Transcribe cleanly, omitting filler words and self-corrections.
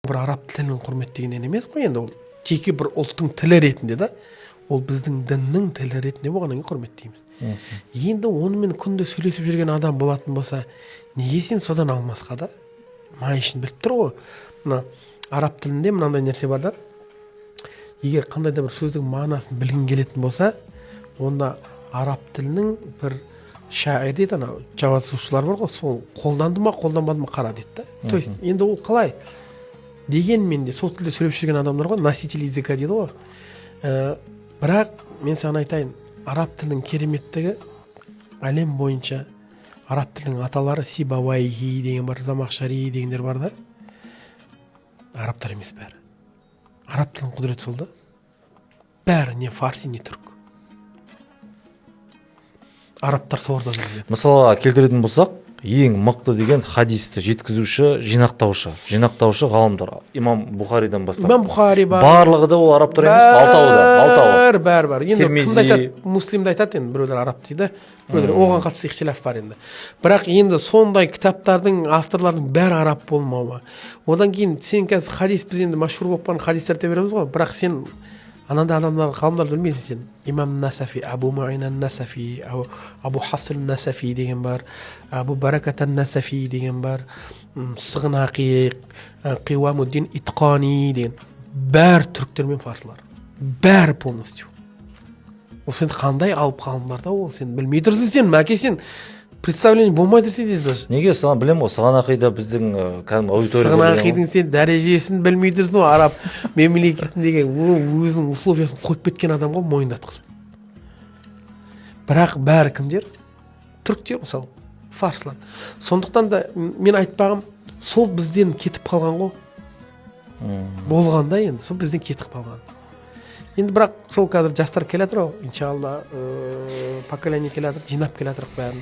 бір араб тілін құрметтегеннен емес қой, енді ол жеке бір ұлттың тілі ретінде да, ол біздің діннің тілі ретінде болғаннан кейін құрметтейміз. Енді онымен күнде сөйлесіп жүрген адам болатын болса, неге сен содан алмасқа да? Май ішін біліп тұр ғой. Мына араб тілінде мынандай нәрсе бар да, егер қандай да бір сөздің мағынасын білгің келетін болса, онда араб тілінің бір шаир дейді, ана жазушылар бар ғой, сол қолданды ма қолданбады ма қара дейді да. То есть енді ол қалай дегенмен де сол тілде сөйлеп жүрген адамдар ғой, носитель языка дейді ғой. Бірақ мен саған айтайын, араб тілінің кереметтігі, әлем бойынша араб тілінің аталары Сибавайи деген бар, Замахшари дегендер бар да. Арабтар емес бәрі. Араб тілінің құдіреті сол да. Бәрі не фарси, не түрік. Арабтар солардан келеді. Мысалға келтіретін болсақ, ең мықты деген хадисті жеткізуші, жинақтаушы ғалымдар. Имам Бухаридан бастап. Имам Бухари бар. Барлығы да ол арабтар емес, алтауы. Бәрі. Енді кімді айтады? Муслимді айтады, енді біреулер араб дейді, біреулер оған қатысты ихтилаф бар енді. Бірақ енді сондай кітаптардың, авторлардың бәрі араб болмауы. Одан кейін сен қазір хадис, біз енді машһур болып қалған хадистерді береміз ғой, бірақ сен анандай адамдар, ғалымдарды білмейсің сен. Имам Насафи, Абу Муайнан Насафи, Абу Хаср Насафи деген бар, Абу Баракатан Насафи деген бар, Сығынақи, Қиуамуддин Итқани деген. Бәрі түріктер мен парсылар. Бәрі полностью. Ол сен қандай алып қалымдар да, ол сен білмей тұрсың сен, мәке сен представление болмай тұрсың дейді даже. Неге саған білем ғой, Сығанақида біздің кәдімгі аудитория. Сығанақидың сен дәрежесін білмей тұрсың ғой, араб мемлекетіндегі өзінің условиясын қойып кеткен адам ғой, мойындатқызып. Бірақ бәрі кімдер? Түріктер, мысалы, фарсылар. Сондықтан да мен айтпағым, сол бізден кетіп қалған ғой. Болғанда енді, сол бізден кетіп қалған. Енді бірақ сол қазір жастар келатыр ғой, иншалла, поколение келатыр, жинап келатыр бәрін.